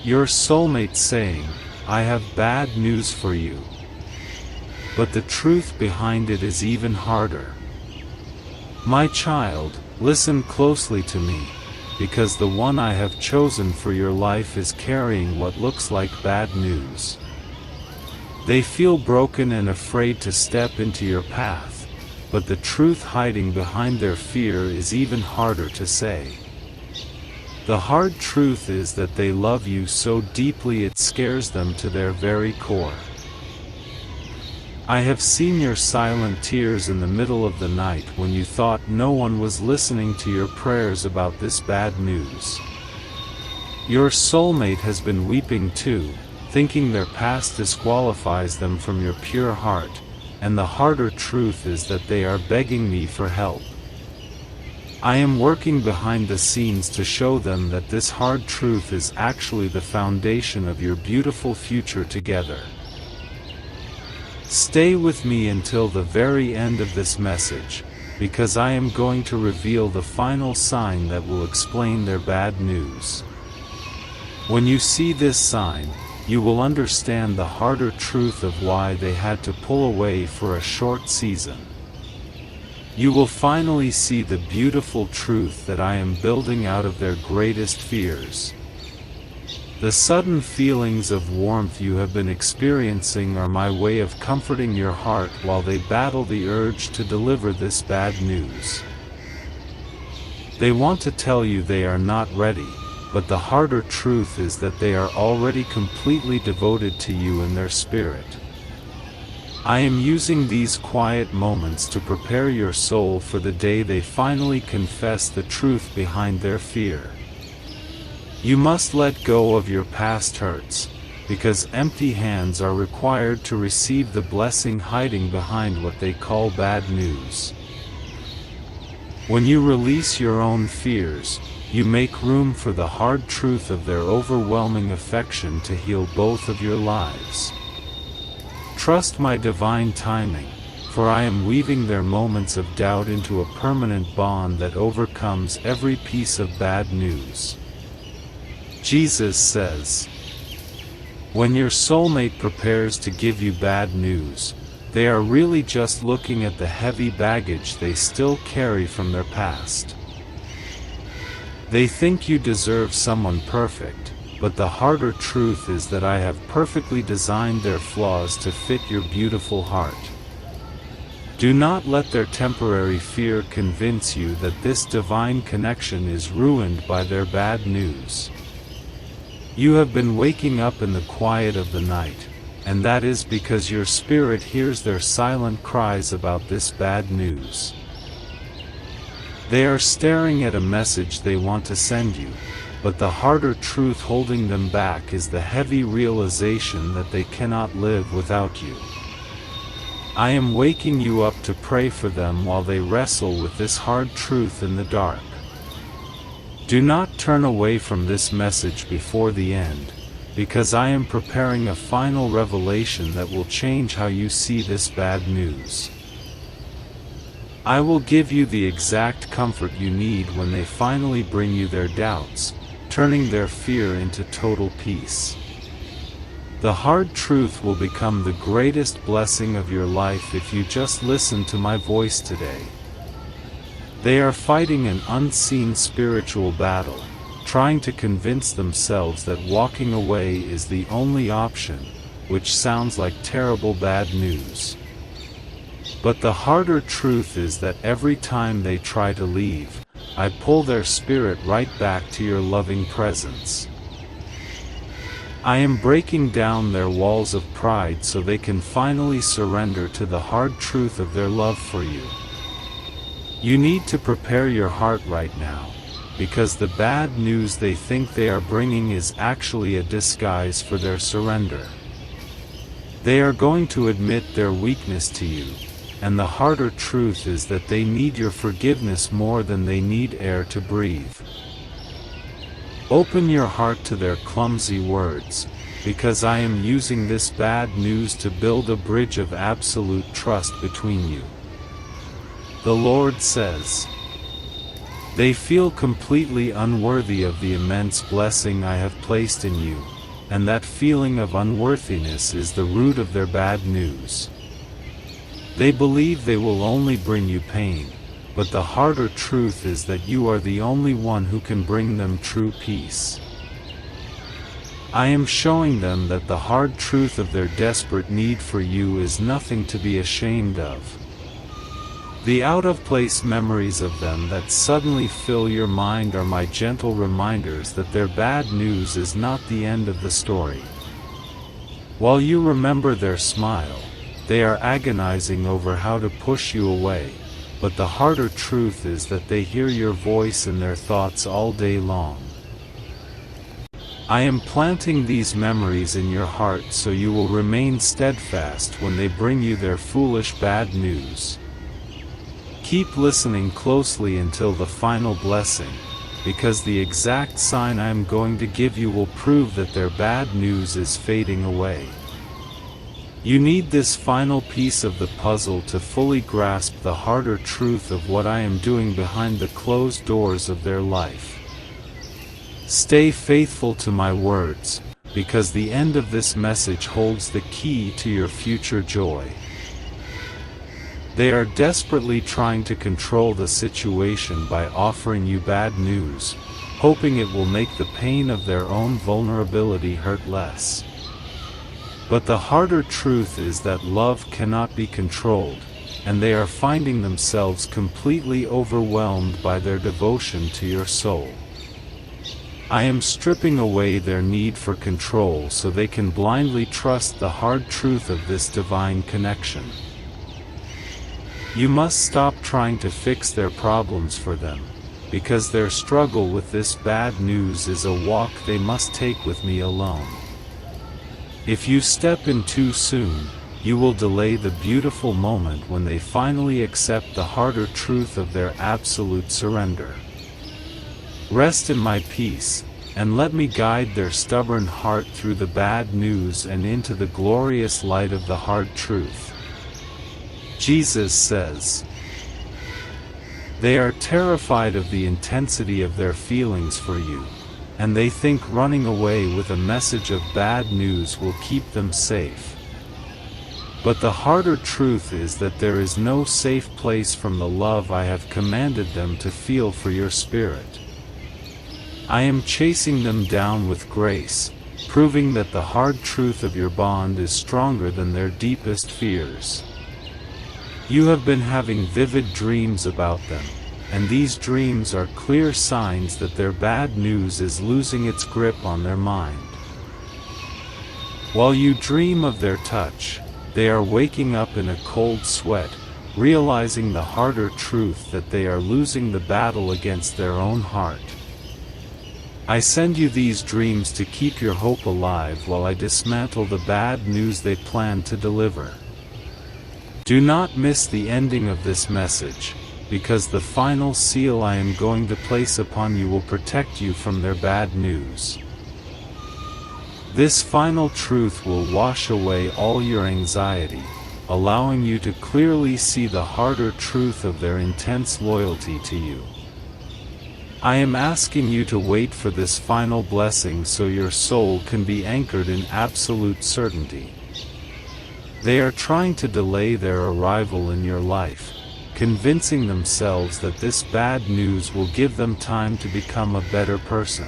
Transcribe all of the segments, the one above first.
Your soulmate saying, "I have bad news for you." But the truth behind it is even harder. My child, listen closely to me, because the one I have chosen for your life is carrying what looks like bad news. They feel broken and afraid to step into your path, but the truth hiding behind their fear is even harder to say. The hard truth is that they love you so deeply it scares them to their very core. I have seen your silent tears in the middle of the night when you thought no one was listening to your prayers about this bad news. Your soulmate has been weeping too, thinking their past disqualifies them from your pure heart, and the harder truth is that they are begging me for help. I am working behind the scenes to show them that this hard truth is actually the foundation of your beautiful future together. Stay with me until the very end of this message, because I am going to reveal the final sign that will explain their bad news. When you see this sign, you will understand the harder truth of why they had to pull away for a short season. You will finally see the beautiful truth that I am building out of their greatest fears. The sudden feelings of warmth you have been experiencing are my way of comforting your heart while they battle the urge to deliver this bad news. They want to tell you they are not ready, but the harder truth is that they are already completely devoted to you in their spirit. I am using these quiet moments to prepare your soul for the day they finally confess the truth behind their fear. You must let go of your past hurts, because empty hands are required to receive the blessing hiding behind what they call bad news. When you release your own fears, you make room for the hard truth of their overwhelming affection to heal both of your lives. Trust my divine timing, for I am weaving their moments of doubt into a permanent bond that overcomes every piece of bad news. Jesus says, when your soulmate prepares to give you bad news, they are really just looking at the heavy baggage they still carry from their past. They think you deserve someone perfect, but the harder truth is that I have perfectly designed their flaws to fit your beautiful heart. Do not let their temporary fear convince you that this divine connection is ruined by their bad news. You have been waking up in the quiet of the night, and that is because your spirit hears their silent cries about this bad news. They are staring at a message they want to send you, but the harder truth holding them back is the heavy realization that they cannot live without you. I am waking you up to pray for them while they wrestle with this hard truth in the dark. Do not turn away from this message before the end, because I am preparing a final revelation that will change how you see this bad news. I will give you the exact comfort you need when they finally bring you their doubts, turning their fear into total peace. The hard truth will become the greatest blessing of your life if you just listen to my voice today. They are fighting an unseen spiritual battle, trying to convince themselves that walking away is the only option, which sounds like terrible bad news. But the harder truth is that every time they try to leave, I pull their spirit right back to your loving presence. I am breaking down their walls of pride so they can finally surrender to the hard truth of their love for you. You need to prepare your heart right now, because the bad news they think they are bringing is actually a disguise for their surrender. They are going to admit their weakness to you, and the harder truth is that they need your forgiveness more than they need air to breathe. Open your heart to their clumsy words, because I am using this bad news to build a bridge of absolute trust between you. The Lord says, they feel completely unworthy of the immense blessing I have placed in you, and that feeling of unworthiness is the root of their bad news. They believe they will only bring you pain, but the harder truth is that you are the only one who can bring them true peace. I am showing them that the hard truth of their desperate need for you is nothing to be ashamed of. The out-of-place memories of them that suddenly fill your mind are my gentle reminders that their bad news is not the end of the story. While you remember their smile, they are agonizing over how to push you away, but the harder truth is that they hear your voice in their thoughts all day long. I am planting these memories in your heart so you will remain steadfast when they bring you their foolish bad news. Keep listening closely until the final blessing, because the exact sign I am going to give you will prove that their bad news is fading away. You need this final piece of the puzzle to fully grasp the harder truth of what I am doing behind the closed doors of their life. Stay faithful to my words, because the end of this message holds the key to your future joy. They are desperately trying to control the situation by offering you bad news, hoping it will make the pain of their own vulnerability hurt less. But the harder truth is that love cannot be controlled, and they are finding themselves completely overwhelmed by their devotion to your soul. I am stripping away their need for control so they can blindly trust the hard truth of this divine connection. You must stop trying to fix their problems for them, because their struggle with this bad news is a walk they must take with me alone. If you step in too soon, you will delay the beautiful moment when they finally accept the harder truth of their absolute surrender. Rest in my peace, and let me guide their stubborn heart through the bad news and into the glorious light of the hard truth. Jesus says, they are terrified of the intensity of their feelings for you, and they think running away with a message of bad news will keep them safe. But the harder truth is that there is no safe place from the love I have commanded them to feel for your spirit. I am chasing them down with grace, proving that the hard truth of your bond is stronger than their deepest fears. You have been having vivid dreams about them, and these dreams are clear signs that their bad news is losing its grip on their mind. While you dream of their touch, they are waking up in a cold sweat, realizing the harder truth that they are losing the battle against their own heart. I send you these dreams to keep your hope alive while I dismantle the bad news they plan to deliver. Do not miss the ending of this message, because the final seal I am going to place upon you will protect you from their bad news. This final truth will wash away all your anxiety, allowing you to clearly see the harder truth of their intense loyalty to you. I am asking you to wait for this final blessing so your soul can be anchored in absolute certainty. They are trying to delay their arrival in your life, convincing themselves that this bad news will give them time to become a better person.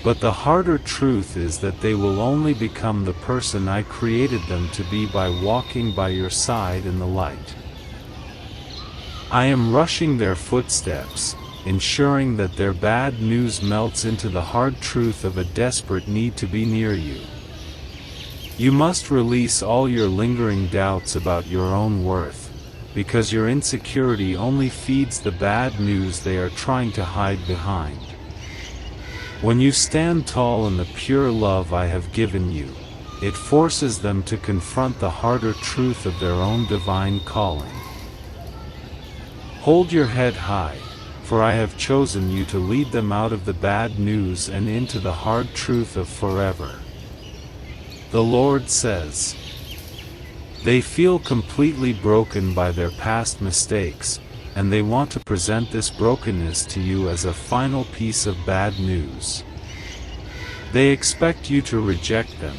But the harder truth is that they will only become the person I created them to be by walking by your side in the light. I am rushing their footsteps, ensuring that their bad news melts into the hard truth of a desperate need to be near you. You must release all your lingering doubts about your own worth, because your insecurity only feeds the bad news they are trying to hide behind. When you stand tall in the pure love I have given you, it forces them to confront the harder truth of their own divine calling. Hold your head high, for I have chosen you to lead them out of the bad news and into the hard truth of forever. The Lord says, they feel completely broken by their past mistakes, and they want to present this brokenness to you as a final piece of bad news. They expect you to reject them,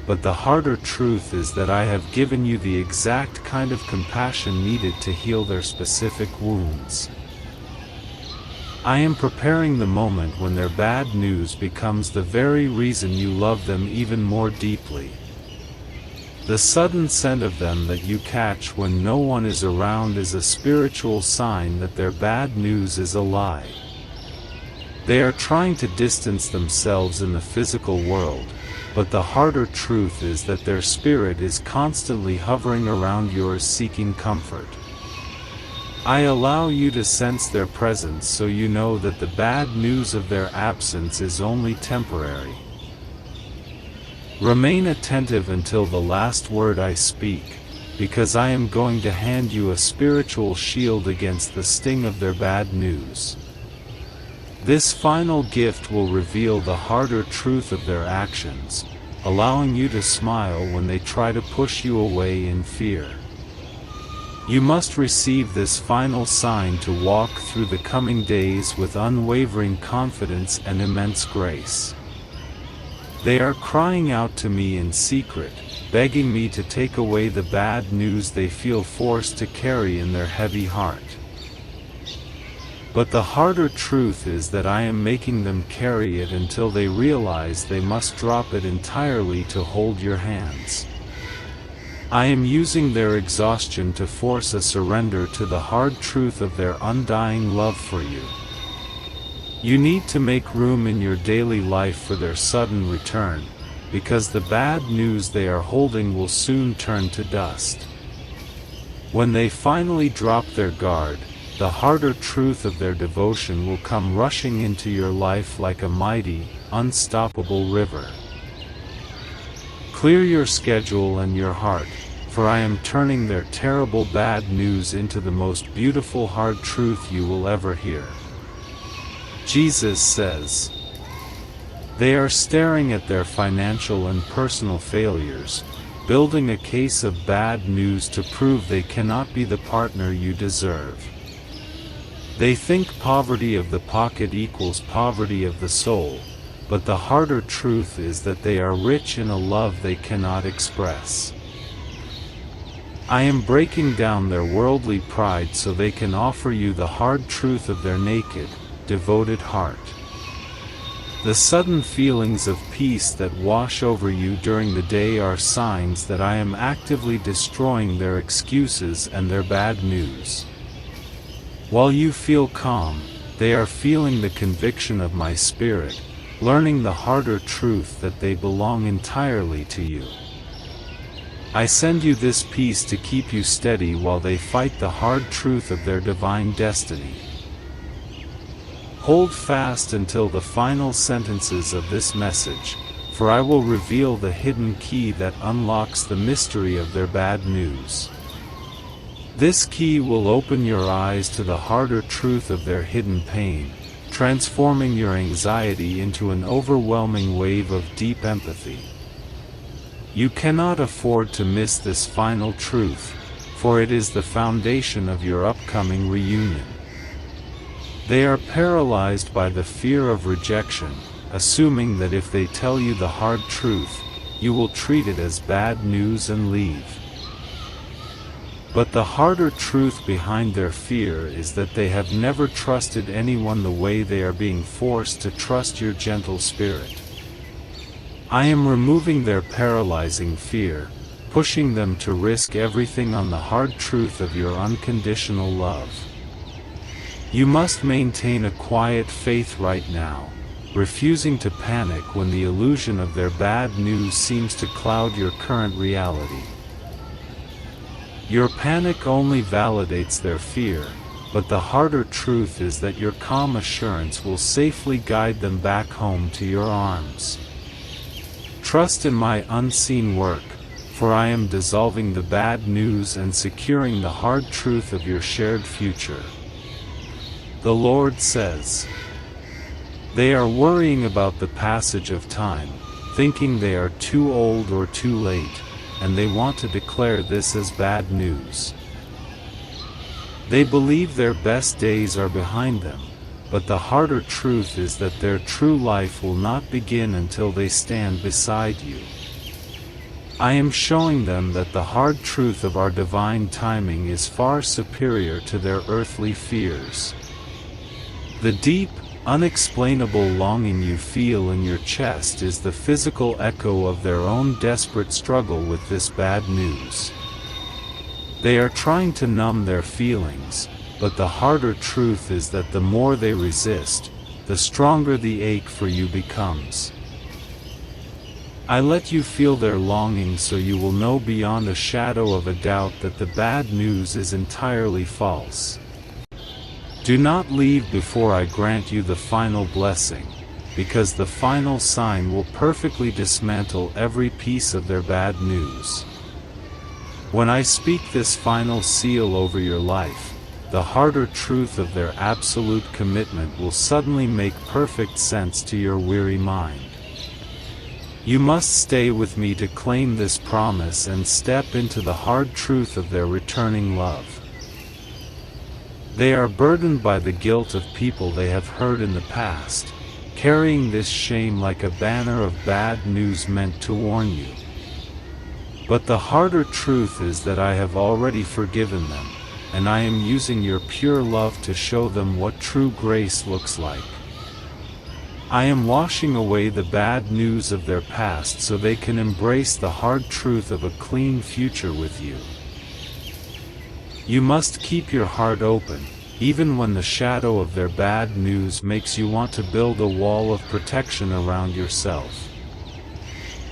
but the harder truth is that I have given you the exact kind of compassion needed to heal their specific wounds. I am preparing the moment when their bad news becomes the very reason you love them even more deeply. The sudden scent of them that you catch when no one is around is a spiritual sign that their bad news is a lie. They are trying to distance themselves in the physical world, but the harder truth is that their spirit is constantly hovering around yours seeking comfort. I allow you to sense their presence so you know that the bad news of their absence is only temporary. Remain attentive until the last word I speak, because I am going to hand you a spiritual shield against the sting of their bad news. This final gift will reveal the harder truth of their actions, allowing you to smile when they try to push you away in fear. You must receive this final sign to walk through the coming days with unwavering confidence and immense grace. They are crying out to me in secret, begging me to take away the bad news they feel forced to carry in their heavy heart. But the harder truth is that I am making them carry it until they realize they must drop it entirely to hold your hands. I am using their exhaustion to force a surrender to the hard truth of their undying love for you. You need to make room in your daily life for their sudden return, because the bad news they are holding will soon turn to dust. When they finally drop their guard, the harder truth of their devotion will come rushing into your life like a mighty, unstoppable river. Clear your schedule and your heart, for I am turning their terrible bad news into the most beautiful hard truth you will ever hear. Jesus says, they are staring at their financial and personal failures, building a case of bad news to prove they cannot be the partner you deserve. They think poverty of the pocket equals poverty of the soul, but the harder truth is that they are rich in a love they cannot express. I am breaking down their worldly pride so they can offer you the hard truth of their naked, devoted heart. The sudden feelings of peace that wash over you during the day are signs that I am actively destroying their excuses and their bad news. While you feel calm, they are feeling the conviction of my spirit, learning the harder truth that they belong entirely to you. I send you this peace to keep you steady while they fight the hard truth of their divine destiny. Hold fast until the final sentences of this message, for I will reveal the hidden key that unlocks the mystery of their bad news. This key will open your eyes to the harder truth of their hidden pain, transforming your anxiety into an overwhelming wave of deep empathy. You cannot afford to miss this final truth, for it is the foundation of your upcoming reunion. They are paralyzed by the fear of rejection, assuming that if they tell you the hard truth, you will treat it as bad news and leave. But the harder truth behind their fear is that they have never trusted anyone the way they are being forced to trust your gentle spirit. I am removing their paralyzing fear, pushing them to risk everything on the hard truth of your unconditional love. You must maintain a quiet faith right now, refusing to panic when the illusion of their bad news seems to cloud your current reality. Your panic only validates their fear, but the harder truth is that your calm assurance will safely guide them back home to your arms. Trust in my unseen work, for I am dissolving the bad news and securing the hard truth of your shared future. The Lord says, they are worrying about the passage of time, thinking they are too old or too late, and they want to declare this as bad news. They believe their best days are behind them, but the harder truth is that their true life will not begin until they stand beside you. I am showing them that the hard truth of our divine timing is far superior to their earthly fears. The deep, unexplainable longing you feel in your chest is the physical echo of their own desperate struggle with this bad news. They are trying to numb their feelings, but the harder truth is that the more they resist, the stronger the ache for you becomes. I let you feel their longing so you will know beyond a shadow of a doubt that the bad news is entirely false. Do not leave before I grant you the final blessing, because the final sign will perfectly dismantle every piece of their bad news. When I speak this final seal over your life, the harder truth of their absolute commitment will suddenly make perfect sense to your weary mind. You must stay with me to claim this promise and step into the hard truth of their returning love. They are burdened by the guilt of people they have hurt in the past, carrying this shame like a banner of bad news meant to warn you. But the harder truth is that I have already forgiven them, and I am using your pure love to show them what true grace looks like. I am washing away the bad news of their past so they can embrace the hard truth of a clean future with you. You must keep your heart open, even when the shadow of their bad news makes you want to build a wall of protection around yourself.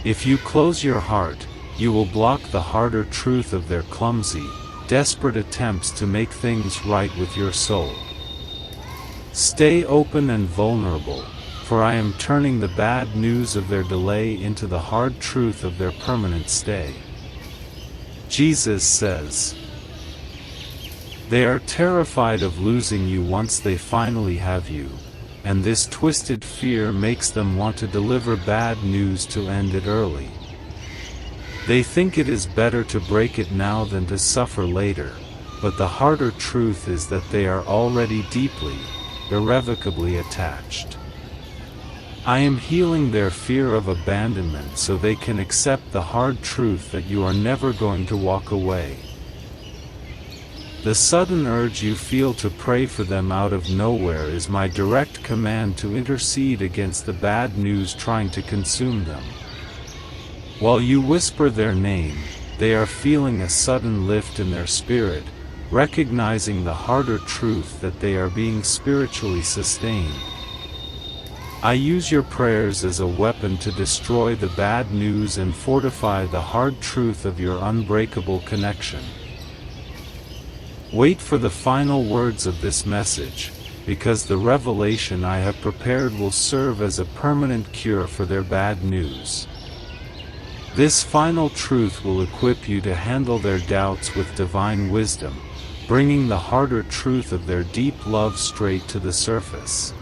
If you close your heart, you will block the harder truth of their clumsy, desperate attempts to make things right with your soul. Stay open and vulnerable, for I am turning the bad news of their delay into the hard truth of their permanent stay. Jesus says, they are terrified of losing you once they finally have you, and this twisted fear makes them want to deliver bad news to end it early. They think it is better to break it now than to suffer later, but the harder truth is that they are already deeply, irrevocably attached. I am healing their fear of abandonment so they can accept the hard truth that you are never going to walk away. The sudden urge you feel to pray for them out of nowhere is my direct command to intercede against the bad news trying to consume them. While you whisper their name, they are feeling a sudden lift in their spirit, recognizing the harder truth that they are being spiritually sustained. I use your prayers as a weapon to destroy the bad news and fortify the hard truth of your unbreakable connection. Wait for the final words of this message, because the revelation I have prepared will serve as a permanent cure for their bad news. This final truth will equip you to handle their doubts with divine wisdom, bringing the harder truth of their deep love straight to the surface.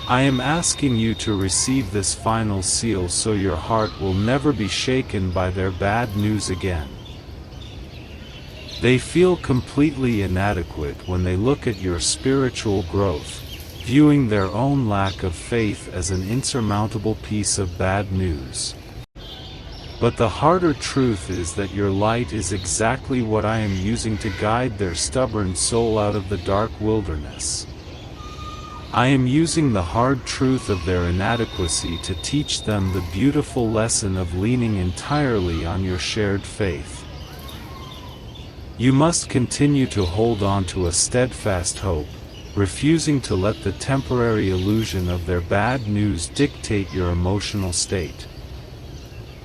I am asking you to receive this final seal so your heart will never be shaken by their bad news again. They feel completely inadequate when they look at your spiritual growth, viewing their own lack of faith as an insurmountable piece of bad news. But the harder truth is that your light is exactly what I am using to guide their stubborn soul out of the dark wilderness. I am using the hard truth of their inadequacy to teach them the beautiful lesson of leaning entirely on your shared faith. You must continue to hold on to a steadfast hope, refusing to let the temporary illusion of their bad news dictate your emotional state.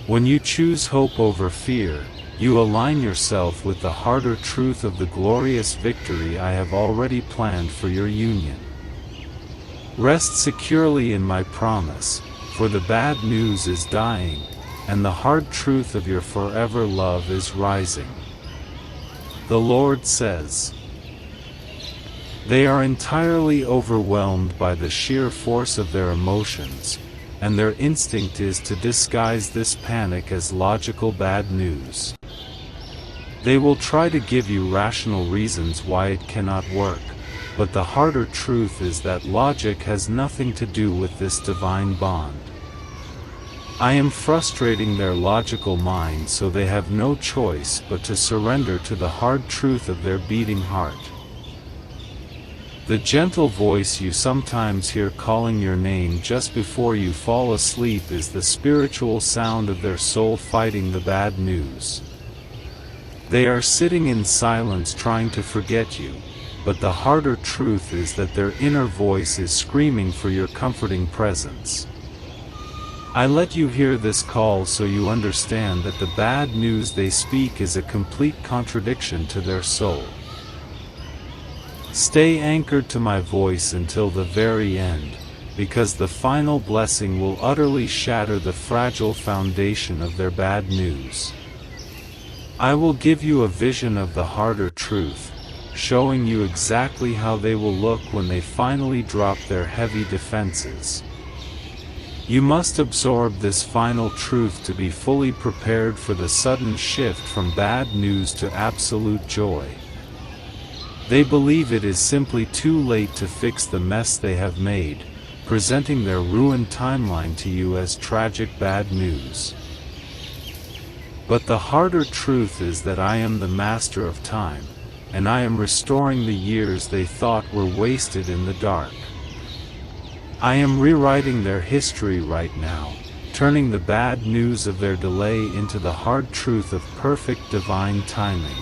When you choose hope over fear, you align yourself with the harder truth of the glorious victory I have already planned for your union. Rest securely in my promise, for the bad news is dying, and the hard truth of your forever love is rising. The Lord says, they are entirely overwhelmed by the sheer force of their emotions, and their instinct is to disguise this panic as logical bad news. They will try to give you rational reasons why it cannot work, but the harder truth is that logic has nothing to do with this divine bond. I am frustrating their logical mind so they have no choice but to surrender to the hard truth of their beating heart. The gentle voice you sometimes hear calling your name just before you fall asleep is the spiritual sound of their soul fighting the bad news. They are sitting in silence trying to forget you, but the harder truth is that their inner voice is screaming for your comforting presence. I let you hear this call so you understand that the bad news they speak is a complete contradiction to their soul. Stay anchored to my voice until the very end, because the final blessing will utterly shatter the fragile foundation of their bad news. I will give you a vision of the harder truth, showing you exactly how they will look when they finally drop their heavy defenses. You must absorb this final truth to be fully prepared for the sudden shift from bad news to absolute joy. They believe it is simply too late to fix the mess they have made, presenting their ruined timeline to you as tragic bad news. But the harder truth is that I am the master of time, and I am restoring the years they thought were wasted in the dark. I am rewriting their history right now, turning the bad news of their delay into the hard truth of perfect divine timing.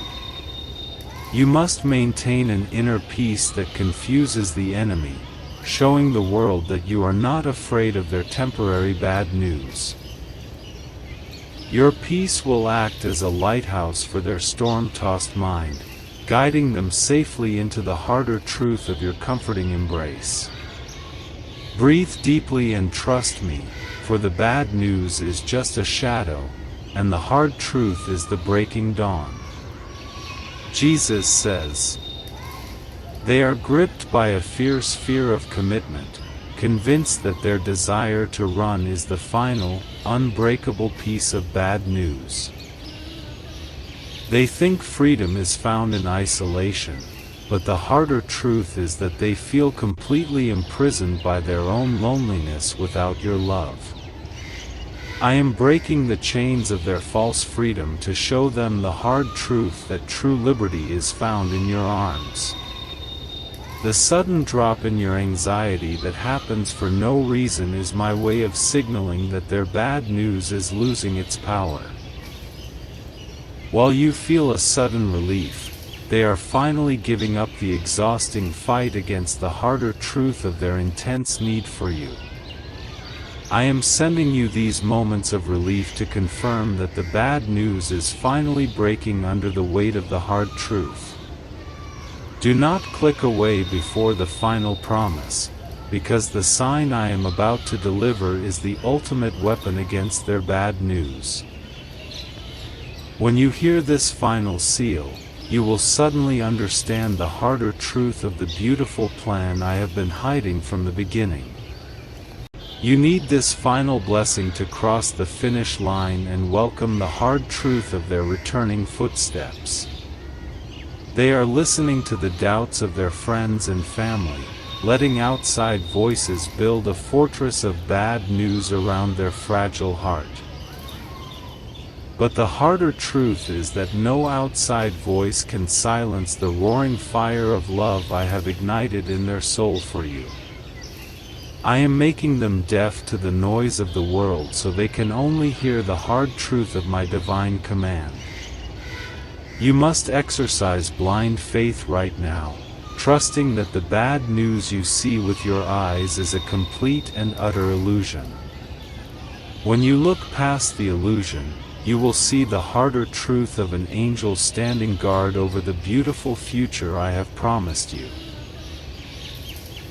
You must maintain an inner peace that confuses the enemy, showing the world that you are not afraid of their temporary bad news. Your peace will act as a lighthouse for their storm-tossed mind, guiding them safely into the harder truth of your comforting embrace. Breathe deeply and trust me, for the bad news is just a shadow, and the hard truth is the breaking dawn. Jesus says, they are gripped by a fierce fear of commitment, convinced that their desire to run is the final, unbreakable piece of bad news. They think freedom is found in isolation, but the harder truth is that they feel completely imprisoned by their own loneliness without your love. I am breaking the chains of their false freedom to show them the hard truth that true liberty is found in your arms. The sudden drop in your anxiety that happens for no reason is my way of signaling that their bad news is losing its power. While you feel a sudden relief, they are finally giving up the exhausting fight against the harder truth of their intense need for you. I am sending you these moments of relief to confirm that the bad news is finally breaking under the weight of the hard truth. Do not click away before the final promise, because the sign I am about to deliver is the ultimate weapon against their bad news. When you hear this final seal, you will suddenly understand the harder truth of the beautiful plan I have been hiding from the beginning. You need this final blessing to cross the finish line and welcome the hard truth of their returning footsteps. They are listening to the doubts of their friends and family, letting outside voices build a fortress of bad news around their fragile heart. But the harder truth is that no outside voice can silence the roaring fire of love I have ignited in their soul for you. I am making them deaf to the noise of the world so they can only hear the hard truth of my divine command. You must exercise blind faith right now, trusting that the bad news you see with your eyes is a complete and utter illusion. When you look past the illusion, you will see the harder truth of an angel standing guard over the beautiful future I have promised you.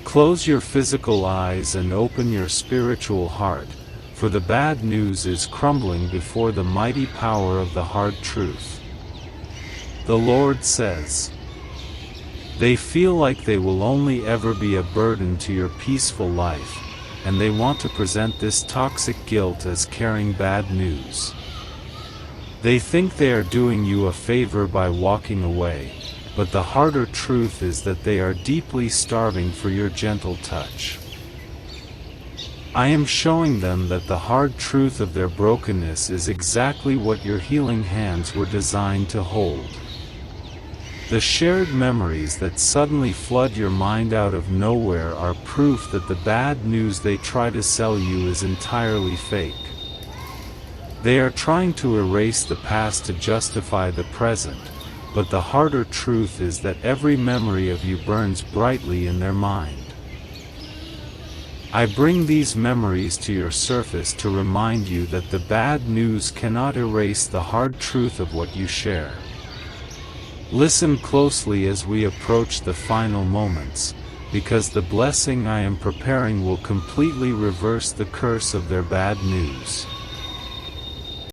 Close your physical eyes and open your spiritual heart, for the bad news is crumbling before the mighty power of the hard truth. The Lord says, they feel like they will only ever be a burden to your peaceful life, and they want to present this toxic guilt as carrying bad news. They think they are doing you a favor by walking away, but the harder truth is that they are deeply starving for your gentle touch. I am showing them that the hard truth of their brokenness is exactly what your healing hands were designed to hold. The shared memories that suddenly flood your mind out of nowhere are proof that the bad news they try to sell you is entirely fake. They are trying to erase the past to justify the present, but the harder truth is that every memory of you burns brightly in their mind. I bring these memories to your surface to remind you that the bad news cannot erase the hard truth of what you share. Listen closely as we approach the final moments, because the blessing I am preparing will completely reverse the curse of their bad news.